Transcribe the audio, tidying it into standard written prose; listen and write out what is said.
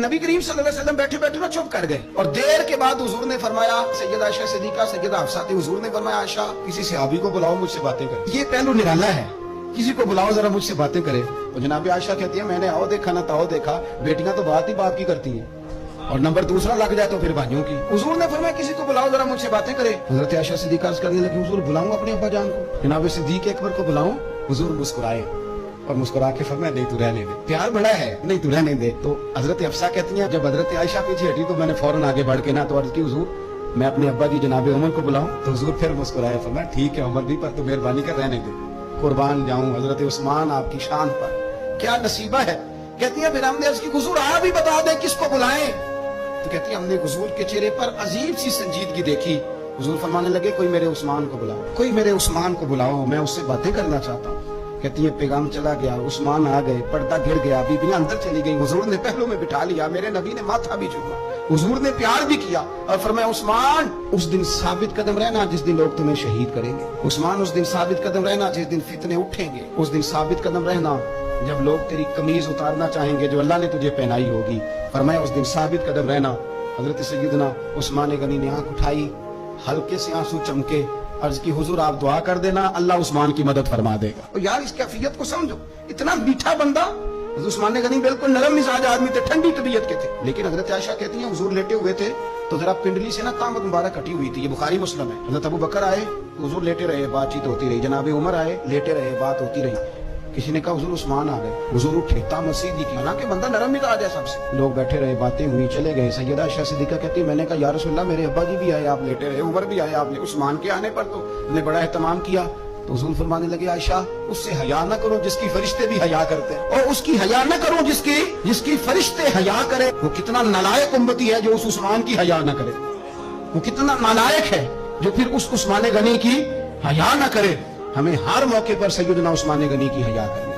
नबी करीम सल्लल्लाहु अलैहि वसल्लम बैठे बैठे ना चुप कर गए और देर के बाद हुजूर ने फरमाया, सैयदा आयशा सिद्दीका सैयदा हफ्सा थी, हुजूर ने फरमाया आयशा किसी सहाबी को बुलाओ मुझसे बातें करे। ये पहलू निराला है, किसी को बुलाओ जरा मुझसे बातें करे। तो जनाब आयशा कहती है मैंने आओ देखा ना ताओ देखा, बेटियां तो बात ही बाप की करती हैं और नंबर दूसरा लग जाए तो फिर भाइयों की। हुजूर ने फरमाया किसी को बुलाओ जरा मुझसे बातें करे। हजरत आयशा सिद्दीका अर्ज करने लगी हुजूर बुलाऊं अपने अब्बा जान को, जनाब सिद्दीक अकबर को बुलाऊं। हुजूर मुस्कुराए और मुस्कुरा के फरमाया नहीं तू रहने दे, प्यार बड़ा है, नहीं तू रहने दे। तो हजरत हफ्सा कहती हैं जब हजरत आयशा पीछे हटी तो मैंने फौरन आगे बढ़ के ना तो अर्ज की हुजूर मैं अपने अब्बा जी जनाब उमर को बुलाऊं। तो हुजूर फिर मुस्कुराए, फरमाया ठीक है उमर भी पर तू मेहरबानी कर रहने दे, कुर्बान जाऊं हजरत उस्मान आपकी शान पर, क्या नसीबा है। कहती है फिर हमने अर्ज की हुजूर आप भी बता दें किसको बुलाएं। तो कहती है हमने हुजूर के चेहरे पर अजीब सी संजीदगी देखी। हुजूर फरमाने लगे कोई मेरे उस्मान को बुलाओ, कोई मेरे उस्मान को बुलाओ, मैं उससे बातें करना चाहता हूँ। कहती है पैगाम चला गया, उस्मान आ गए, पर्दा गिर गया, बीबियां अंदर चली गई, हुजूर ने पहलू में बिठा लिया, मेरे नबी ने माथा भी चूमा, हुजूर ने प्यार भी किया और फरमाया उस्मान उस दिन साबित कदम रहना जिस दिन लोग तुम्हें शहीद करेंगे, उस्मान उस दिन साबित कदम रहना जिस दिन फितने उठेंगे, उस दिन साबित कदम रहना जब लोग तेरी कमीज उतारना चाहेंगे जो अल्लाह ने तुझे पहनाई होगी। फरमाया उस दिन साबित कदम रहना। हजरत सैयदना उस्मान गनी ने आंख उठाई, हल्के से आंसू चमके, अर्ज की हुजूर आप दुआ कर देना अल्लाह उस्मान की मदद फरमा देगा। तो यार इस कैफियत को समझो, इतना मीठा बंदा। उस्मान गनी बिल्कुल नरम मिजाज आदमी थे, ठंडी तबीयत के थे, लेकिन हजरत आयशा कहती हैं हुजूर लेटे हुए थे तो जरा पिंडली से ना कामत मुबारक कटी हुई थी, ये बुखारी मुस्लिम है। हजरत अबू बकर आए, हुजूर लेटे रहे, बातचीत होती रही, जनाब उमर आए, लेटे रहे, बात होती रही। किसी ने कहा हुजूर उस्मान आ गए, हुजूर उठे, तामसीदी की, हालांकि बंदा नरम मिजाज है सबसे। लोग बैठे रहे, बातें हुई, चले गए। सैयदा आयशा सिद्दीका कहती है मैंने कहा या रसूलल्लाह मेरे अब्बा जी भी आए, आप लेटे रहे, उमर भी आए, आपने उस्मान के आने पर तो ने बड़ा एहतमाम किया। तो हुजूर फरमाने लगे आयशा उससे हया न करो जिसकी फरिश्ते भी हया करते हैं, और उसकी हया न करो जिसकी फरिश्ते हया करे। वो कितना नालायक उम्मती है जो उस उस्मान की हया न करे, वो कितना नालायक है जो फिर उस उस्मान गनी की हया न करे। हमें हर मौके पर सैयदना उस्मान गनी की हया करनी।